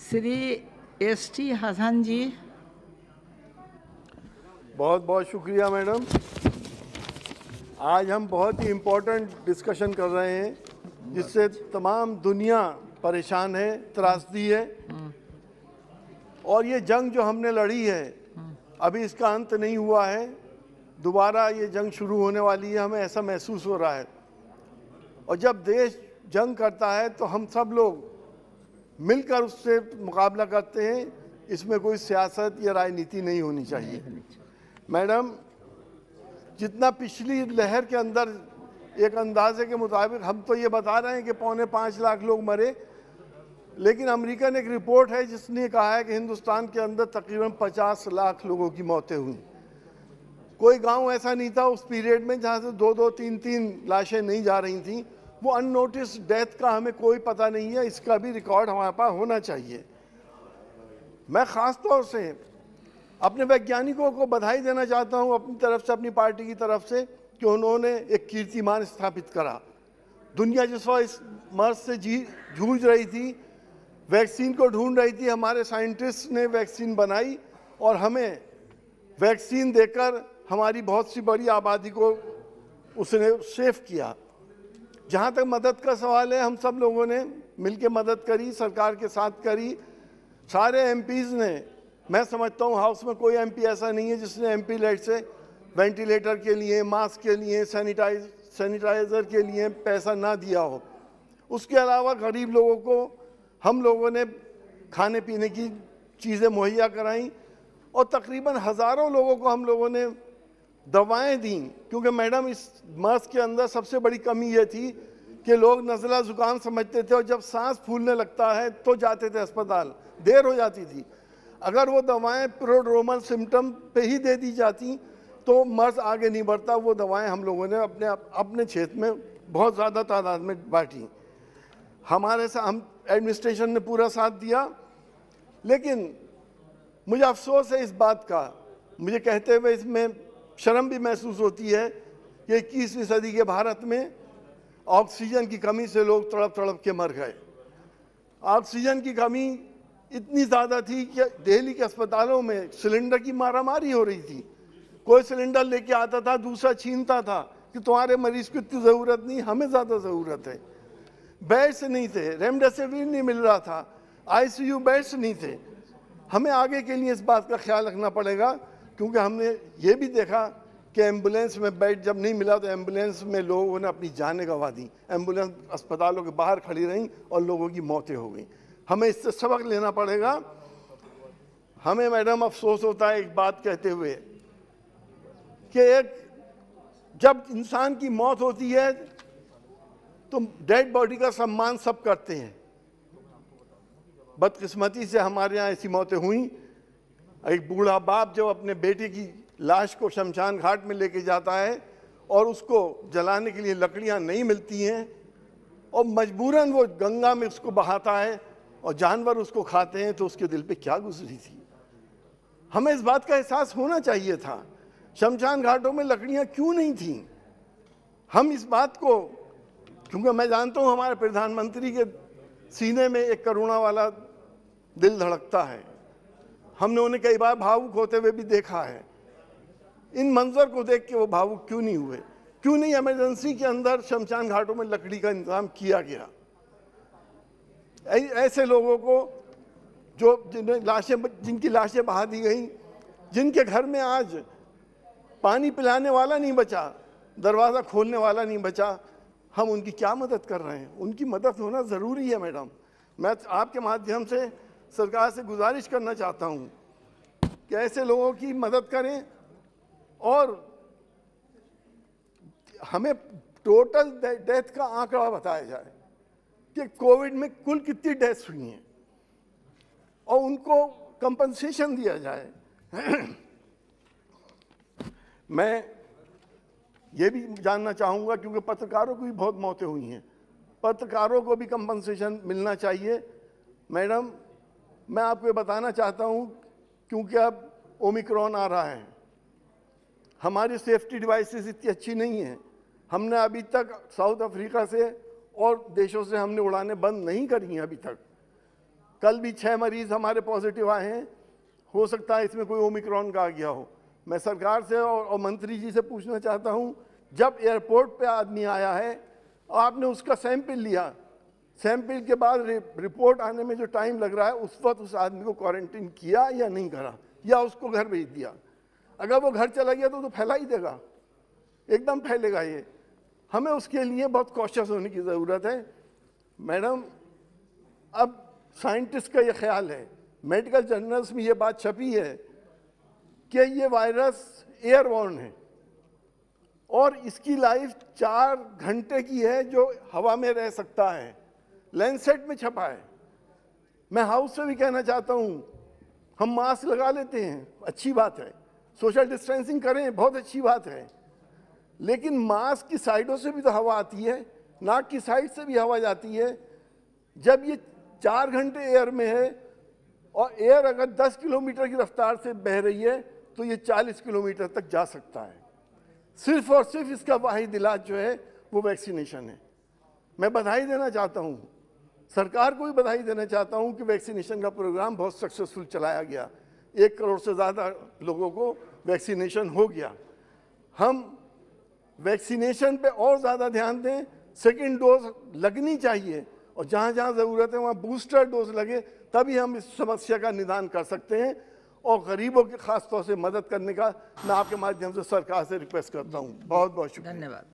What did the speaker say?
Shri ST. Hasan जी। बहुत बहुत शुक्रिया मैडम। आज हम बहुत ही इम्पोर्टेंट डिस्कशन कर रहे हैं जिससे तमाम दुनिया परेशान है, त्रासदी है। और ये जंग जो हमने लड़ी है अभी इसका अंत नहीं हुआ है, दोबारा ये जंग शुरू होने वाली है, हमें ऐसा महसूस हो रहा है। और जब देश जंग करता है तो हम सब लोग मिलकर उससे मुकाबला करते हैं, इसमें कोई सियासत या राजनीति नहीं होनी चाहिए। मैडम, जितना पिछली लहर के अंदर एक अंदाजे के मुताबिक हम तो ये बता रहे हैं कि 4.25 लाख लोग मरे, लेकिन अमेरिका ने एक रिपोर्ट है जिसने कहा है कि हिंदुस्तान के अंदर तकरीबन 50 लाख लोगों की मौतें हुई। कोई गांव ऐसा नहीं था उस पीरियड में जहां से 2-2, 3-3 लाशें नहीं जा रही थी। वो अननोटिस डेथ का हमें कोई पता नहीं है, इसका भी रिकॉर्ड हमारे पास होना चाहिए। मैं ख़ास तौर से अपने वैज्ञानिकों को बधाई देना चाहता हूं अपनी तरफ से, अपनी पार्टी की तरफ से, कि उन्होंने एक कीर्तिमान स्थापित करा। दुनिया जिस वक्त इस मर्ज से जूझ रही थी, वैक्सीन को ढूंढ रही थी, हमारे साइंटिस्ट ने वैक्सीन बनाई और हमें वैक्सीन देकर हमारी बहुत सी बड़ी आबादी को उसने सेव किया। जहाँ तक मदद का सवाल है, हम सब लोगों ने मिलकर मदद करी, सरकार के साथ करी, सारे एमपीज़ ने। मैं समझता हूँ हाउस में कोई एमपी ऐसा नहीं है जिसने एमपी लेट से वेंटिलेटर के लिए, मास्क के लिए, सैनिटाइज़र के लिए पैसा ना दिया हो। उसके अलावा गरीब लोगों को हम लोगों ने खाने पीने की चीज़ें मुहैया कराईं और तकरीबन हज़ारों लोगों को हम लोगों ने दवाएं दी। क्योंकि मैडम, इस मर्ज के अंदर सबसे बड़ी कमी ये थी कि लोग नज़ला ज़ुकाम समझते थे और जब सांस फूलने लगता है तो जाते थे अस्पताल, देर हो जाती थी। अगर वो दवाएं प्रोड्रोमल सिम्टम पे ही दे दी जाती तो मर्ज आगे नहीं बढ़ता। वो दवाएं हम लोगों ने अपने क्षेत्र में बहुत ज़्यादा तादाद में बांटी। हमारे साथ हम एडमिनिस्ट्रेशन ने पूरा साथ दिया, लेकिन मुझे अफसोस है इस बात का, मुझे कहते हुए इसमें शर्म भी महसूस होती है कि 21वीं सदी के भारत में ऑक्सीजन की कमी से लोग तड़प तड़प के मर गए। ऑक्सीजन की कमी इतनी ज़्यादा थी कि दिल्ली के अस्पतालों में सिलेंडर की मारामारी हो रही थी। कोई सिलेंडर लेके आता था, दूसरा छीनता था कि तुम्हारे मरीज को इतनी ज़रूरत नहीं, हमें ज़्यादा ज़रूरत है। बेड्स नहीं थे, रेमडेसिविर नहीं मिल रहा था, आईसीयू बेड्स नहीं थे। हमें आगे के लिए इस बात का ख्याल रखना पड़ेगा, क्योंकि हमने ये भी देखा कि एम्बुलेंस में बेड जब नहीं मिला तो एम्बुलेंस में लोगों ने अपनी जानें गंवा दी। एम्बुलेंस अस्पतालों के बाहर खड़ी रहीं और लोगों की मौतें हो गई। हमें इससे सबक लेना पड़ेगा। हमें मैडम अफसोस होता है एक बात कहते हुए कि जब इंसान की मौत होती है तो डेड बॉडी का सम्मान सब करते हैं। बदकिस्मती से हमारे यहाँ ऐसी मौतें हुई। एक बूढ़ा बाप जब अपने बेटे की लाश को शमशान घाट में लेके जाता है और उसको जलाने के लिए लकड़ियाँ नहीं मिलती हैं और मजबूरन वो गंगा में उसको बहाता है और जानवर उसको खाते हैं, तो उसके दिल पे क्या गुजरी थी। हमें इस बात का एहसास होना चाहिए था। शमशान घाटों में लकड़ियाँ क्यों नहीं थीं? हम इस बात को, क्योंकि मैं जानता हूँ हमारे प्रधानमंत्री के सीने में एक करुणा वाला दिल धड़कता है। हमने उन्हें कई बार भावुक होते हुए भी देखा है। इन मंजर को देख के वो भावुक क्यों नहीं हुए? क्यों नहीं इमरजेंसी के अंदर शमशान घाटों में लकड़ी का इंतजाम किया गया? ऐसे लोगों को जिनकी लाशें बहा दी गई, जिनके घर में आज पानी पिलाने वाला नहीं बचा, दरवाज़ा खोलने वाला नहीं बचा, हम उनकी क्या मदद कर रहे हैं? उनकी मदद होना ज़रूरी है मैडम। मैं आपके माध्यम से सरकार से गुजारिश करना चाहता हूँ कि ऐसे लोगों की मदद करें और हमें टोटल डेथ का आंकड़ा बताया जाए कि कोविड में कुल कितनी डेथ्स हुई हैं और उनको कंपनसेशन दिया जाए। मैं ये भी जानना चाहूँगा, क्योंकि पत्रकारों को भी बहुत मौतें हुई हैं, पत्रकारों को भी कंपनसेशन मिलना चाहिए। मैडम, मैं आपको ये बताना चाहता हूँ, क्योंकि अब ओमिक्रॉन आ रहा है, हमारी सेफ्टी डिवाइसेस इतनी अच्छी नहीं है। हमने अभी तक साउथ अफ्रीका से और देशों से हमने उड़ानें बंद नहीं करी हैं अभी तक। कल भी 6 मरीज हमारे पॉजिटिव आए हैं, हो सकता है इसमें कोई ओमिक्रॉन का आ गया हो। मैं सरकार से और मंत्री जी से पूछना चाहता हूं, जब एयरपोर्ट पे आदमी आया है और आपने उसका सैंपल लिया, सैंपल के बाद रिपोर्ट आने में जो टाइम लग रहा है, उस वक्त उस आदमी को क्वारंटीन किया या नहीं करा, या उसको घर भेज दिया? अगर वो घर चला गया तो फैला ही देगा, एकदम फैलेगा ये। हमें उसके लिए बहुत कॉशियस होने की ज़रूरत है। मैडम, अब साइंटिस्ट का ये ख्याल है, मेडिकल जर्नल्स में ये बात छपी है कि ये वायरस एयरबॉर्न है और इसकी लाइफ 4 घंटे की है जो हवा में रह सकता है। लैंसेट में छपा है। मैं हाउस से भी कहना चाहता हूँ, हम मास्क लगा लेते हैं, अच्छी बात है, सोशल डिस्टेंसिंग करें, बहुत अच्छी बात है, लेकिन मास्क की साइडों से भी तो हवा आती है, नाक की साइड से भी हवा जाती है। जब ये 4 घंटे एयर में है और एयर अगर 10 किलोमीटर की रफ्तार से बह रही है तो ये 40 किलोमीटर तक जा सकता है। सिर्फ और सिर्फ इसका वाहिद इलाज जो है वो वैक्सीनेशन है। मैं बधाई देना चाहता हूँ, सरकार को भी बधाई देना चाहता हूँ कि वैक्सीनेशन का प्रोग्राम बहुत सक्सेसफुल चलाया गया। 1 करोड़ से ज़्यादा लोगों को वैक्सीनेशन हो गया। हम वैक्सीनेशन पे और ज़्यादा ध्यान दें, सेकेंड डोज लगनी चाहिए और जहाँ जहाँ ज़रूरत है वहाँ बूस्टर डोज लगे, तभी हम इस समस्या का निदान कर सकते हैं और गरीबों की खास तौर से मदद करने का मैं आपके माध्यम से सरकार से रिक्वेस्ट करता हूँ। बहुत बहुत शुक्रिया। धन्यवाद।